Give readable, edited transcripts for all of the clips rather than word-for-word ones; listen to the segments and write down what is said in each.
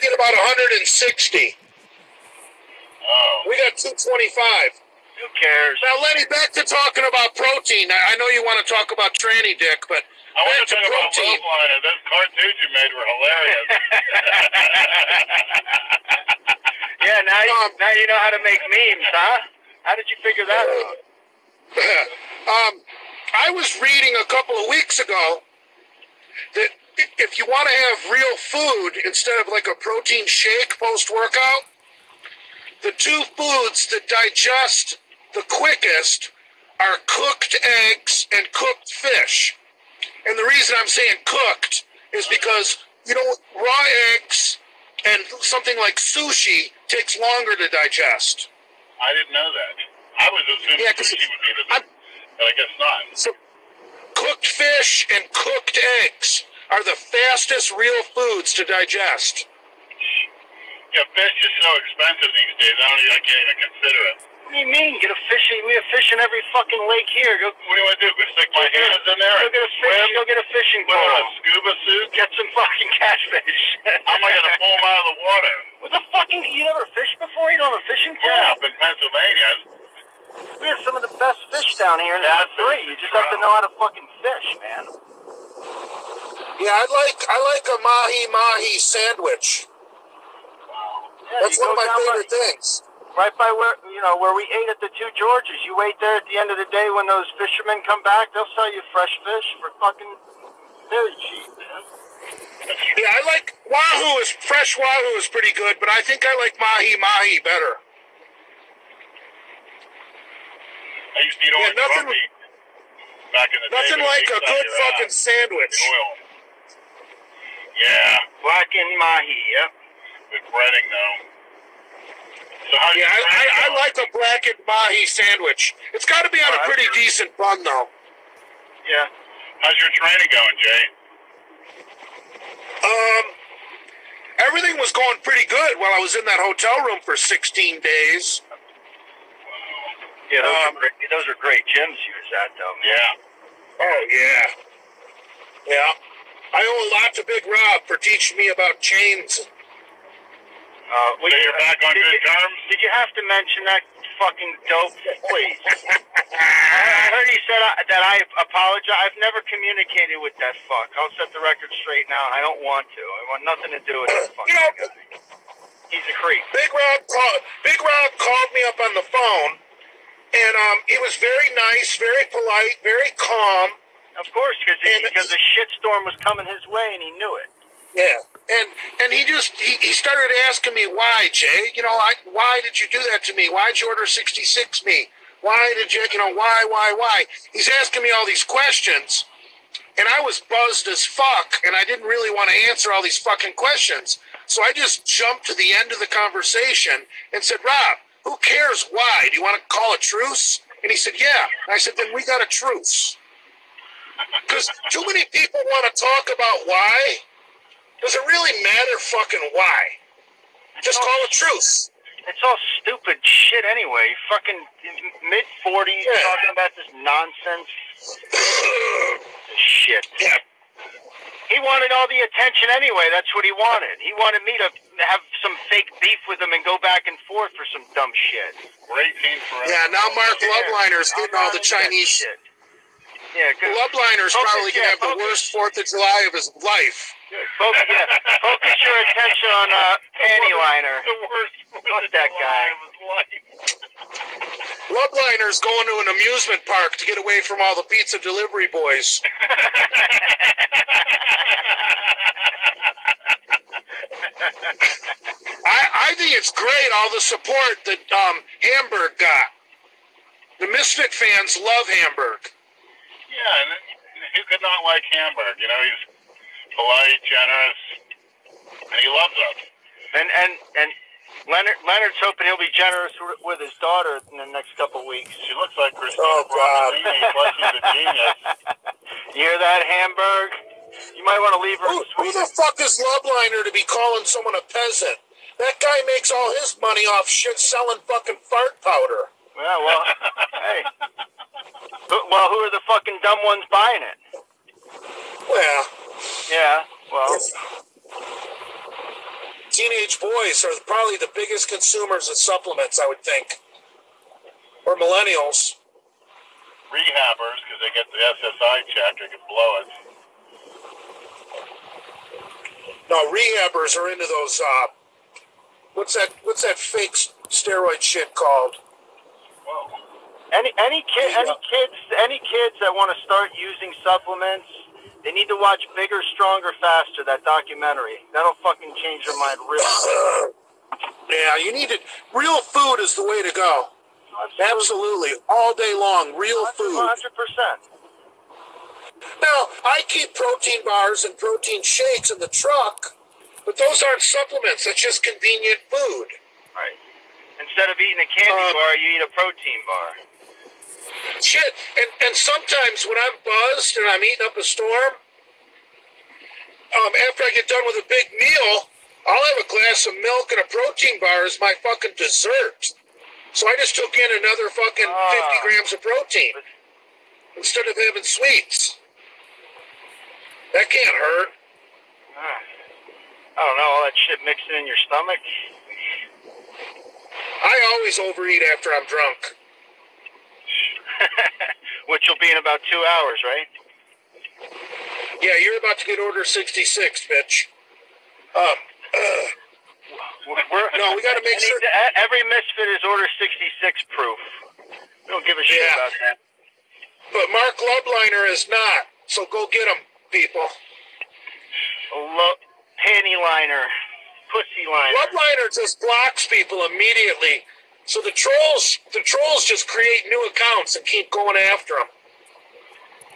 get about 160. Oh. We got 225. Who cares? Now, Lenny, back to talking about protein. I know you want to talk about tranny dick, but I want back to to talk about protein. Liner. Those cartoons you made were hilarious. Yeah, now you know how to make memes, huh? How did you figure that out? I was reading a couple of weeks ago that if you want to have real food instead of like a protein shake post-workout, the two foods that digest the quickest are cooked eggs and cooked fish. And the reason I'm saying cooked is because, you know, raw eggs and something like sushi takes longer to digest. I didn't know that. I was assuming sushi would be the same, but I guess not. So, cooked fish and cooked eggs are the fastest real foods to digest. Yeah, fish is so expensive these days. I can't even consider it. What do you mean? Get a fish? We have fish in every fucking lake here. Go. What do I do? Go stick my hands in there? Go get a fish. Go get a fishing Put on pole. a scuba suit? Get some fucking catfish. How am I going to pull them out of the water? What the fucking? You never fished before? You don't have a fishing pole? Yeah, up in Pennsylvania. We have some of the best fish down here in the three. You just have to know how to fucking fish, man. Yeah, I like a mahi sandwich. Yeah, that's one of my favorite things. Right by where we ate at the Two Georges. You wait there at the end of the day when those fishermen come back. They'll sell you fresh fish for fucking very cheap, man. Yeah, I like fresh wahoo is pretty good, but I think I like mahi better. I used to eat orange coffee back in the day. Nothing like a good fucking sandwich. Oil. Yeah. Blackened mahi, yep. With breading, though. So how do you I like a blackened mahi sandwich. It's got to be on a pretty decent bun, though. Yeah. How's your training going, Jay? Everything was going pretty good while I was in that hotel room for 16 days. Yeah, those are great gyms you was at, though, man. Yeah. Oh, yeah. Yeah. I owe a lot to Big Rob for teaching me about chains. So you're back on good terms? Did you have to mention that fucking dope, please? I heard he said that I apologize. I've never communicated with that fuck. I'll set the record straight now. I don't want to. I want nothing to do with that fucking guy. He's a creep. Big Rob called me up on the phone, and he was very nice, very polite, very calm. Of course, because the shitstorm was coming his way, and he knew it. Yeah, and he started asking me why, Jay. You know, why did you do that to me? Why'd you order 66 me? Why did you, why? He's asking me all these questions, and I was buzzed as fuck, and I didn't really want to answer all these fucking questions. So I just jumped to the end of the conversation and said, Rob, who cares why? Do you want to call a truce? And he said, yeah. And I said, then we got a truce. Because too many people want to talk about why. Does it really matter fucking why? Just call a truce. It's all stupid shit anyway. Fucking mid-40s talking about this nonsense shit. Yeah. He wanted all the attention anyway. That's what he wanted. He wanted me to have some fake beef with him and go back and forth for some dumb shit. Great team for us. Yeah, now Mark Loveliner's getting all the Chinese shit. Yeah, good. Loveliner's probably going to have the worst 4th of July of his life. Focus your attention on Panty Liner. The worst. Fuck that guy. Loveliner's going to an amusement park to get away from all the pizza delivery boys. I think it's great, all the support that Hamburg got. The Misfit fans love Hamburg. Yeah, and who could not like Hamburg? You know, he's polite, generous, and he loves us. And Leonard's hoping he'll be generous with his daughter in the next couple weeks. She looks like Christina. Oh, God. Plus she's a genius. You hear that, Hamburg? You might want to leave her. Who the fuck is Loveliner to be calling someone a peasant? That guy makes all his money off shit selling fucking fart powder. Yeah, well, hey. Well, who are the fucking dumb ones buying it? Well. Yeah, well. To teenage boys are probably the biggest consumers of supplements, I would think. Or millennials. Rehabbers, because they get the SSI check, they can blow it. No, rehabbers are into those, what's that fake steroid shit called? Whoa. Any kids that want to start using supplements, they need to watch Bigger, Stronger, Faster, that documentary. That'll fucking change your mind real quick. Yeah, you need it. Real food is the way to go. Absolutely. All day long, real food. 100%. Now, I keep protein bars and protein shakes in the truck, but those aren't supplements. That's just convenient food. Right. Instead of eating a candy bar, you eat a protein bar. Shit. And sometimes when I'm buzzed and I'm eating up a storm, after I get done with a big meal, I'll have a glass of milk and a protein bar as my fucking dessert. So I just took in another fucking 50 grams of protein instead of having sweets. That can't hurt. I don't know, all that shit mixing in your stomach. I always overeat after I'm drunk. Which will be in about 2 hours, right? Yeah, you're about to get order 66, bitch. No, we got to make sure. Every misfit is order 66 proof. We don't give a shit about that. But Mark Lubliner is not, so go get him, people. Panty liner, pussy liner. Lubliner just blocks people immediately. So the trolls just create new accounts and keep going after them.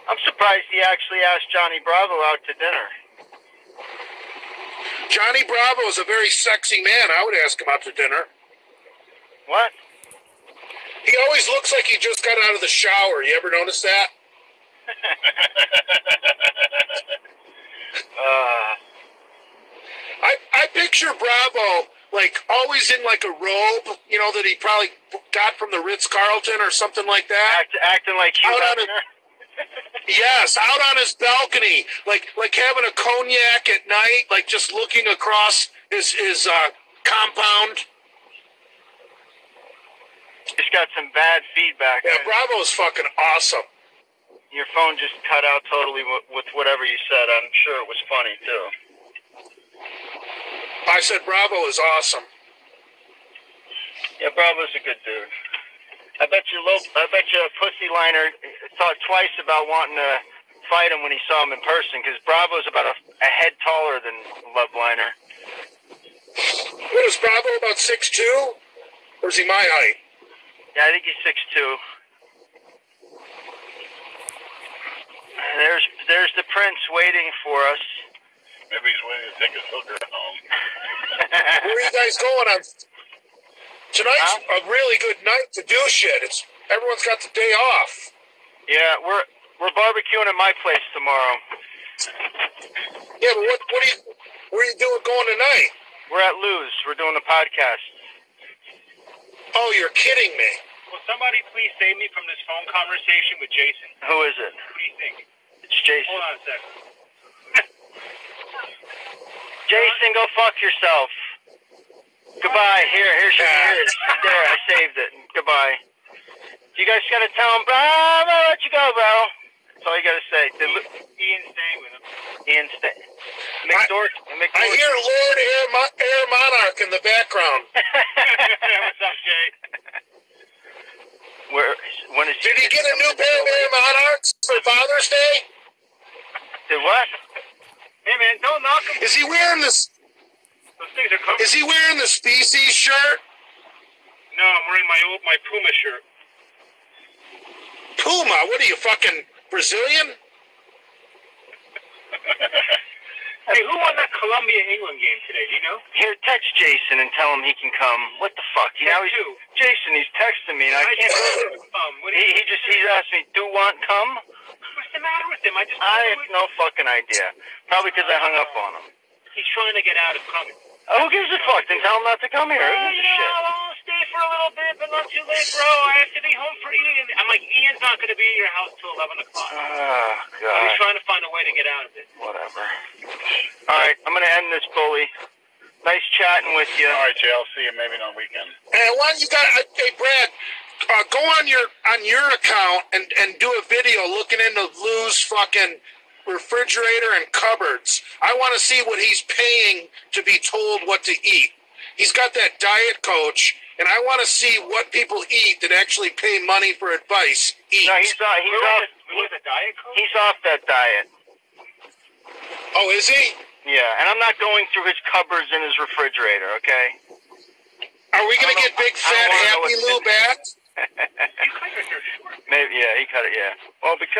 I'm surprised he actually asked Johnny Bravo out to dinner. Johnny Bravo is a very sexy man. I would ask him out to dinner. What? He always looks like he just got out of the shower. You ever notice that? I picture Bravo like always in like a robe, you know, that he probably got from the Ritz-Carlton or something like that. Acting like Hugh Hefner. Yes, out on his balcony, like having a cognac at night, like just looking across his compound. Just got some bad feedback. Yeah, Bravo's fucking awesome. Your phone just cut out totally with whatever you said. I'm sure it was funny too. I said Bravo is awesome. Yeah, Bravo's a good dude. I bet you Pussy Liner thought twice about wanting to fight him when he saw him in person, because Bravo's about a head taller than Lubliner. What is Bravo, about 6'2"? Or is he my height? Yeah, I think he's 6'2". There's the prince waiting for us. Maybe he's waiting to take his hooker home. Where are you guys going on? Tonight's a really good night to do shit. Everyone's got the day off. Yeah, we're barbecuing at my place tomorrow. Yeah, but where are you doing going tonight? We're at Lou's. We're doing the podcast. Oh, you're kidding me. Will somebody please save me from this phone conversation with Jason? Who is it? What do you think? It's Jason. Hold on a second. Jason, go fuck yourself. Goodbye. Here's your there. I saved it. Goodbye. You guys gotta tell him, bro. I'm gonna let you go, bro. That's all you gotta say. Ian's staying with him. Ian's staying. I hear Lord Air Monarch in the background. What's up, Jay? Did he get a new pair of Air Monarchs for Father's Day? Did what? Hey, man, don't knock him. Is he wearing this? Those things are coming. Is he wearing the Species shirt? No, I'm wearing my Puma shirt. Puma? What are you, fucking Brazilian? Hey, who won that Colombia-England game today? Do you know? Here, text Jason and tell him he can come. What the fuck? Jason, he's texting me and I can't. He's asked me, do want come? What's the matter with him? I have no fucking idea. Probably because I hung up on him. He's trying to get out of coming. Oh, who gives a fuck? Then tell him not to come here. Who gives a shit? I'll stay for a little bit, but not too late, bro. I have to be home for Ian. I'm like, Ian's not going to be at your house till 11 o'clock. Oh, God. He's trying to find a way to get out of it. Whatever. All right, I'm going to end this bully. Nice chatting with you. All right, Jay. I'll see you maybe on the weekend. And why don't you got? Hey, Brad, go on your account and do a video looking into Lou's fucking refrigerator and cupboards. I want to see what he's paying to be told what to eat. He's got that diet coach, and I want to see what people eat that actually pay money for advice. Eat. No, he's off. With a diet coach? He's off that diet. Oh, is he? Yeah, and I'm not going through his cupboards in his refrigerator. Okay. Are we gonna get big fat Happy Lou back? Maybe. Yeah, he cut it. Yeah. Well, because.